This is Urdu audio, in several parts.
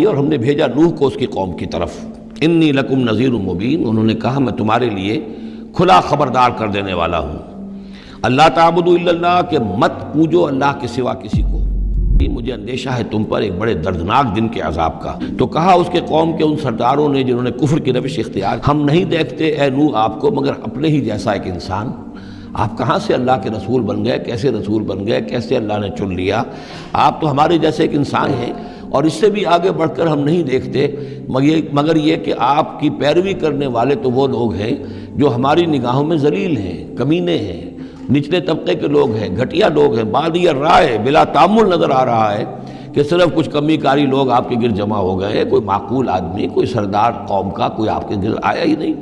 اور ہم نے بھیجا نوح کو اس کی قوم کی طرف، انی لکم نذیر مبین، انہوں نے کہا میں تمہارے لیے کھلا خبردار کر دینے والا ہوں، اللہ تعبدوا الا اللہ، کہ مت پوجو اللہ کے سوا کسی کو، مجھے اندیشہ ہے تم پر ایک بڑے دردناک دن کے عذاب کا۔ تو کہا اس کے قوم کے ان سرداروں نے جنہوں نے کفر کی روش اختیار، ہم نہیں دیکھتے اے نوح آپ کو مگر اپنے ہی جیسا ایک انسان، آپ کہاں سے اللہ کے رسول بن گئے، کیسے رسول بن گئے، کیسے اللہ نے چن لیا، آپ تو ہمارے جیسے ایک انسان ہیں، اور اس سے بھی آگے بڑھ کر ہم نہیں دیکھتے مگر یہ کہ آپ کی پیروی کرنے والے تو وہ لوگ ہیں جو ہماری نگاہوں میں ذلیل ہیں، کمینے ہیں، نچلے طبقے کے لوگ ہیں، گھٹیا لوگ ہیں، بادی الرائے، بلا تعمل نظر آ رہا ہے کہ صرف کچھ کمی کاری لوگ آپ کے گرد جمع ہو گئے ہیں، کوئی معقول آدمی، کوئی سردار قوم کا کوئی آپ کے گرد آیا ہی نہیں۔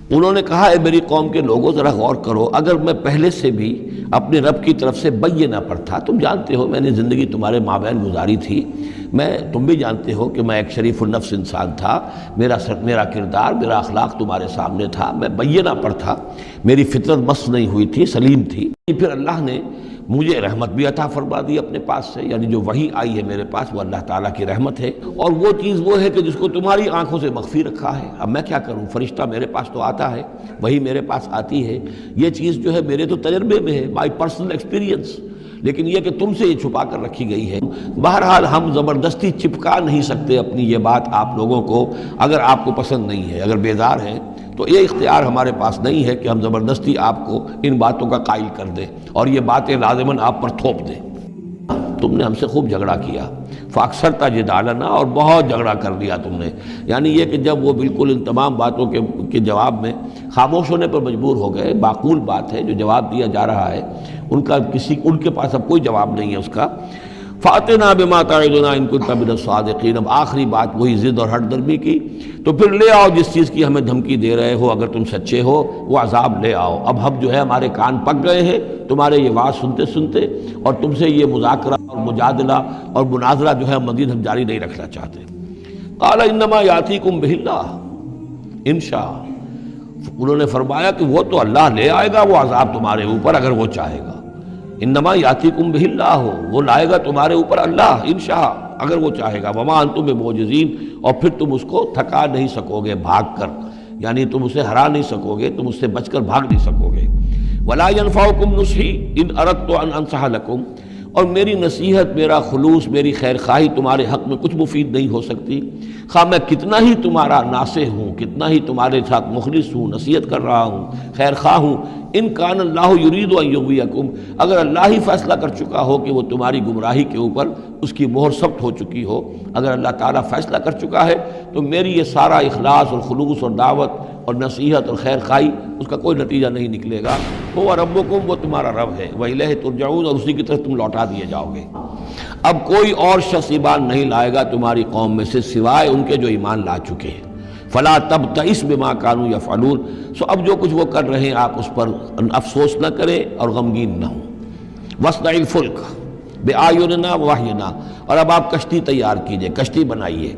انہوں نے کہا اے میری قوم کے لوگوں ذرا غور کرو، اگر میں پہلے سے بھی اپنے رب کی طرف سے بینہ پر تھا، تم جانتے ہو میں نے زندگی تمہارے مابین گزاری تھی، تم بھی جانتے ہو کہ میں ایک شریف النفس انسان تھا، میرا کردار، میرا اخلاق تمہارے سامنے تھا، میں بینہ پر تھا، میری فطرت مس نہیں ہوئی تھی، سلیم تھی۔ پھر اللہ نے مجھے رحمت بھی عطا فرما دی اپنے پاس سے، یعنی جو وحی آئی ہے میرے پاس وہ اللہ تعالیٰ کی رحمت ہے، اور وہ چیز وہ ہے کہ جس کو تمہاری آنکھوں سے مخفی رکھا ہے۔ اب میں کیا کروں، فرشتہ میرے پاس تو آتا ہے، وہی میرے پاس آتی ہے، یہ چیز جو ہے میرے تو تجربے میں ہے، مائی پرسنل ایکسپیرینس، لیکن یہ کہ تم سے یہ چھپا کر رکھی گئی ہے۔ بہرحال ہم زبردستی چپکا نہیں سکتے اپنی یہ بات آپ لوگوں کو، اگر آپ کو پسند نہیں ہے، اگر بیزار ہیں تو یہ اختیار ہمارے پاس نہیں ہے کہ ہم زبردستی آپ کو ان باتوں کا قائل کر دیں اور یہ باتیں لازماً آپ پر تھوپ دیں۔ تم نے ہم سے خوب جھگڑا کیا، فاکثرتا جدالنا، اور بہت جھگڑا کر لیا تم نے، یعنی یہ کہ جب وہ بالکل ان تمام باتوں کے جواب میں خاموش ہونے پر مجبور ہو گئے، معقول بات ہے جو جواب دیا جا رہا ہے ان کے پاس اب کوئی جواب نہیں ہے اس کا، فَأْتِنَا بِمَا تَعِدُنَا إِن كُنتَ مِنَ الصَّادِقِينَ۔ اب آخری بات وہی ضد اور ہٹ درمی کی، تو پھر لے آؤ جس چیز کی ہمیں دھمکی دے رہے ہو، اگر تم سچے ہو وہ عذاب لے آؤ۔ اب ہم جو ہے ہمارے کان پک گئے ہیں تمہارے یہ بات سنتے سنتے، اور تم سے یہ مذاکرہ اور مجادلہ اور مناظرہ جو ہے مزید ہم جاری نہیں رکھنا چاہتے۔ قَالَ إِنَّمَا يَأْتِيكُم بِهِ اللَّهُ إِن شَاءَ، انہوں نے فرمایا کہ وہ تو اللہ لے آئے گا وہ عذاب تمہارے اوپر اگر وہ چاہے گا، انما یاتیکم بہ اللہ، وہ لائے گا تمہارے اوپر اللہ انشاء، اگر وہ چاہے گا، وما انتم بمعجزین، اور پھر تم اس کو تھکا نہیں سکو گے بھاگ کر، یعنی تم اسے ہرا نہیں سکو گے، تم اس سے بچ کر بھاگ نہیں سکو گے۔ ولا ینفعکم نصحی ان اردت ان انصح لکم، اور میری نصیحت، میرا خلوص، میری خیر خواہی تمہارے حق میں کچھ مفید نہیں ہو سکتی، خواہ میں کتنا ہی تمہارا ناصح ہوں، کتنا ہی تمہارے ساتھ مخلص ہوں، نصیحت کر رہا ہوں، خیر خواہ ہوں۔ ان کان اللہ یرید ان یغویکم، اگر اللہ ہی فیصلہ کر چکا ہو کہ وہ تمہاری گمراہی کے اوپر اس کی مہر ثبت ہو چکی ہو، اگر اللہ تعالیٰ فیصلہ کر چکا ہے تو میری یہ سارا اخلاص اور خلوص اور دعوت اور نصیحت اور خیر خواہی اس کا کوئی نتیجہ نہیں نکلے گا۔ وہ ربکم، وہ تمہارا رب ہے، وإلیہ ترجعون، اور اسی کی طرف تم لوٹا دیے جاؤ گے۔ اب کوئی اور شخص ایمان نہیں لائے گا تمہاری قوم میں سے سوائے ان کے جو ایمان لا چکے ہیں۔ فلا تبتئس بما كانوا يفعلون، سو اب جو کچھ وہ کر رہے ہیں آپ اس پر افسوس نہ کریں اور غمگین نہ ہوں۔ واصنع الفلک بأعیننا ووحینا، اور اب آپ کشتی تیار کیجئے، کشتی بنائیے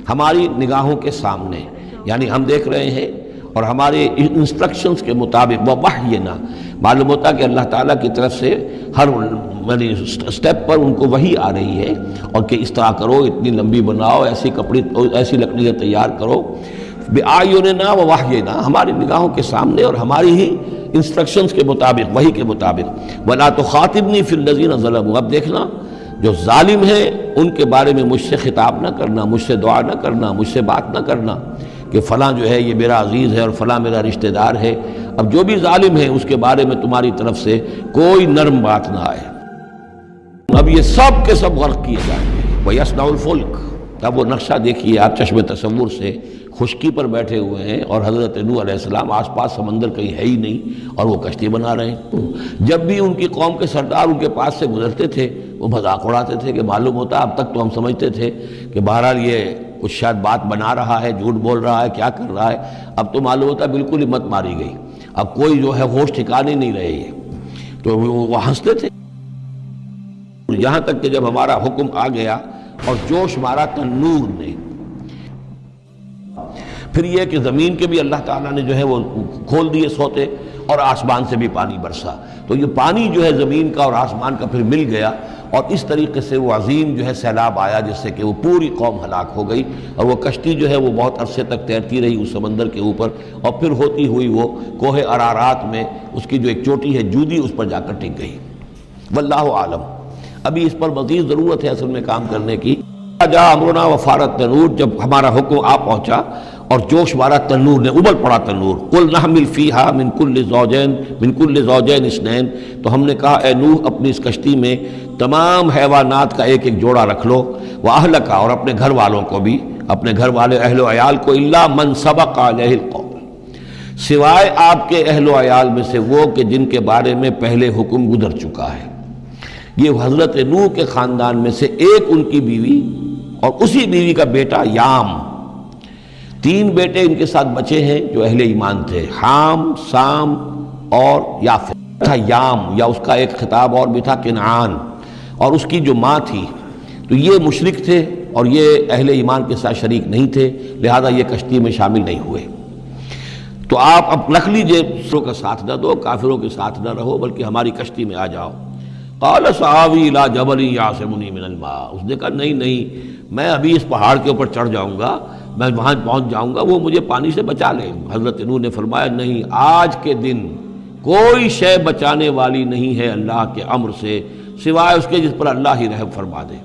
ہماری نگاہوں کے سامنے، یعنی ہم دیکھ رہے ہیں اور ہمارے انسٹرکشنز کے مطابق، ووحینا معلوم ہوتا کہ اللہ تعالیٰ کی طرف سے ہر سٹیپ پر ان کو وحی آ رہی ہے، اور کہ اس طرح کرو، اتنی لمبی بناؤ، ایسی لکڑیاں تیار کرو، بِأَعْيُنِنَا وَوَحْيِنَا، ہماری نگاہوں کے سامنے اور ہماری ہی انسٹرکشنز کے مطابق، وحی کے مطابق۔ وَلَا تُخَاطِبْنِي فِي الَّذِينَ ظَلَمُوا، اب دیکھنا جو ظالم ہیں ان کے بارے میں مجھ سے خطاب نہ کرنا، مجھ سے دعا نہ کرنا، مجھ سے بات نہ کرنا کہ فلاں جو ہے یہ میرا عزیز ہے اور فلاں میرا رشتہ دار ہے۔ اب جو بھی ظالم ہے اس کے بارے میں تمہاری طرف سے کوئی نرم بات نہ آئے، اب یہ سب کے سب غرق کیے جائیں گے۔ وَيَصْنَعُ الْفُلْكَ، اب وہ نقشہ دیکھیے آپ چشم تصور سے، خشکی پر بیٹھے ہوئے ہیں اور حضرت نوح علیہ السلام آس پاس سمندر کہیں ہے ہی نہیں اور وہ کشتی بنا رہے ہیں۔ جب بھی ان کی قوم کے سردار ان کے پاس سے گزرتے تھے وہ مذاق اڑاتے تھے کہ معلوم ہوتا اب تک تو ہم سمجھتے تھے کہ بہرحال یہ کچھ شاید بات بنا رہا ہے، جھوٹ بول رہا ہے، کیا کر رہا ہے، اب تو معلوم ہوتا بالکل ہی مت ماری گئی، اب کوئی جو ہے ہوش ٹھکانے نہیں رہے یہ، تو وہ ہنستے تھے، یہاں تک کہ جب ہمارا حکم آ گیا اور جوش مارا تنور نے، پھر یہ کہ زمین کے بھی اللہ تعالیٰ نے جو ہے وہ کھول دیے سوتے اور آسمان سے بھی پانی برسا، تو یہ پانی جو ہے زمین کا اور آسمان کا پھر مل گیا، اور اس طریقے سے وہ عظیم جو ہے سیلاب آیا جس سے کہ وہ پوری قوم ہلاک ہو گئی، اور وہ کشتی جو ہے وہ بہت عرصے تک تیرتی رہی اس سمندر کے اوپر، اور پھر ہوتی ہوئی وہ کوہ ارارات میں اس کی جو ایک چوٹی ہے جودی، اس پر جا کر ٹک گئی۔ واللہ عالم، ابھی اس پر مزید ضرورت ہے اصل میں کام کرنے کی۔ جاء امرنا وفارت تنور، جب ہمارا حکم آ پہنچا اور جوش مارا تنور نے، ابل پڑا تنور، قل نحمل فیہا من کل زوجین اثنین، تو ہم نے کہا اے نوح اپنی اس کشتی میں تمام حیوانات کا ایک ایک جوڑا رکھ لو، واہلک، اور اپنے گھر والوں کو بھی، اپنے گھر والے اہل و عیال کو، الا من سبق علیہ القول، سوائے آپ کے اہل و عیال میں سے وہ کہ جن کے بارے میں پہلے حکم گزر چکا ہے۔ یہ حضرت نوح کے خاندان میں سے ایک ان کی بیوی اور اسی بیوی کا بیٹا یام، تین بیٹے ان کے ساتھ بچے ہیں جو اہل ایمان تھے، حام، سام اور یافت تھا یام، یا اس کا ایک خطاب اور بھی تھا کنعان، اور اس کی جو ماں تھی، تو یہ مشرک تھے اور یہ اہل ایمان کے ساتھ شریک نہیں تھے، لہذا یہ کشتی میں شامل نہیں ہوئے۔ تو آپ اب رکھ لیجئے، دوسروں کا ساتھ نہ دو، کافروں کے ساتھ نہ رہو، بلکہ ہماری کشتی میں آ جاؤ۔ قال سآوی الی جبل یعصمنی من الماء، اس نے کہا نہیں میں ابھی اس پہاڑ کے اوپر چڑھ جاؤں گا، میں وہاں پہنچ جاؤں گا، وہ مجھے پانی سے بچا لے۔ حضرت نوح نے فرمایا نہیں، آج کے دن کوئی شے بچانے والی نہیں ہے اللہ کے امر سے سوائے اس کے جس پر اللہ ہی رحم فرما دے۔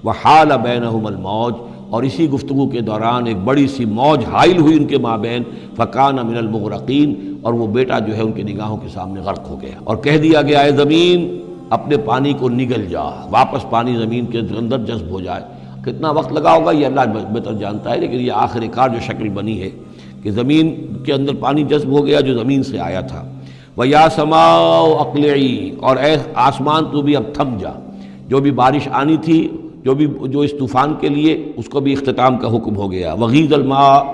وحال بینہم الموج، اور اسی گفتگو کے دوران ایک بڑی سی موج حائل ہوئی ان کے مابین، فکان من المغرقین، اور وہ بیٹا جو ہے ان کی نگاہوں کے سامنے غرق ہو گیا، اور کہہ دیا گیا اے زمین اپنے پانی کو نگل جا، واپس پانی زمین کے اندر جذب ہو جائے۔ کتنا وقت لگا ہوگا یہ اللہ بہتر جانتا ہے، لیکن یہ آخر کار جو شکل بنی ہے کہ زمین کے اندر پانی جذب ہو گیا جو زمین سے آیا تھا۔ وَيَا سَمَاءُ أَقْلِعِي، اور اے آسمان تو بھی اب تھم جا، جو بھی بارش آنی تھی، جو اس طوفان کے لیے، اس کو بھی اختتام کا حکم ہو گیا۔ وَغِيضَ الْمَاءُ،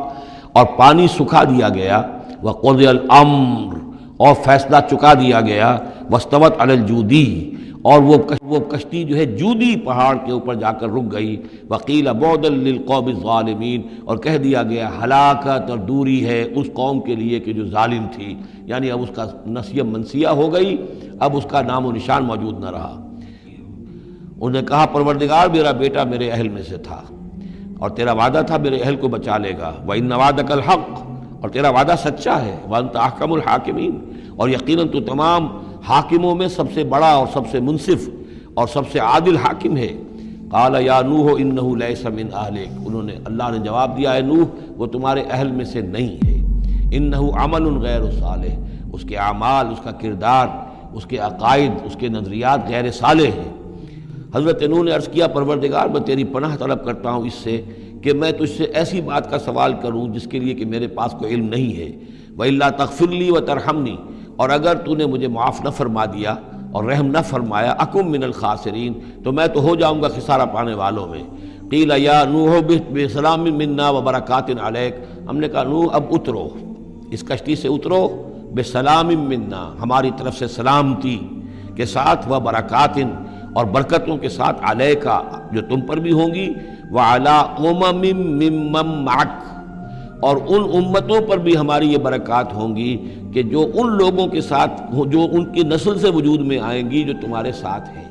اور پانی سکھا دیا گیا۔ وَقُضِيَ الْأَمْرُ، اور فیصلہ چکا دیا گیا۔ وَاسْتَوَتْ عَلَى الْجُودِيِّ، اور وہ کشتی جو ہے جودی پہاڑ کے اوپر جا کر رک گئی۔ وَقِيلَ بُعْدًا لِلْقَوْمِ الظَّالِمِينَ، اور کہہ دیا گیا ہلاکت اور دوری ہے اس قوم کے لیے کہ جو ظالم تھی، یعنی اب اس کا نسیہ منسیہ ہو گئی، اب اس کا نام و نشان موجود نہ رہا۔ انہوں نے کہا پروردگار میرا بیٹا میرے اہل میں سے تھا، اور تیرا وعدہ تھا میرے اہل کو بچا لے گا۔ وَإِنَّ وَعْدَكَ الْحَقُّ، اور تیرا وعدہ سچا ہے۔ وَأَنْتَ أَحْكَمُ الْحَاكِمِينَ، اور یقیناً تو تمام حاکموں میں سب سے بڑا اور سب سے منصف اور سب سے عادل حاکم ہے۔ قال یا نوح انہ لیس من اہلک، انہوں نے، اللہ نے جواب دیا اے نوح وہ تمہارے اہل میں سے نہیں ہے۔ انہ عمل غیر صالح، اس کے اعمال، اس کا کردار، اس کے عقائد، اس کے نظریات غیر صالح ہیں۔ حضرت نوح نے عرض کیا پروردگار میں تیری پناہ طلب کرتا ہوں اس سے کہ میں تجھ سے ایسی بات کا سوال کروں جس کے لیے کہ میرے پاس کوئی علم نہیں ہے۔ وَإِلَّا تَغْفِرْ لِي وَتَرْحَمْنِي، اور اگر تو نے مجھے معاف نہ فرما دیا اور رحم نہ فرمایا، اکم من الخاسرین، تو میں تو ہو جاؤں گا خسارہ پانے والوں میں۔ قیل یا نوح بسلام منا وبرکات علیک، ہم نے کہا نوح اب اترو، اس کشتی سے اترو، بسلام منا، ہماری طرف سے سلامتی کے ساتھ، وبرکات، اور برکتوں کے ساتھ، علیکا، جو تم پر بھی ہوں گی، وعلی امم ممن معک، اور ان امتوں پر بھی ہماری یہ برکات ہوں گی کہ جو ان لوگوں کے ساتھ جو ان کی نسل سے وجود میں آئیں گی جو تمہارے ساتھ ہیں۔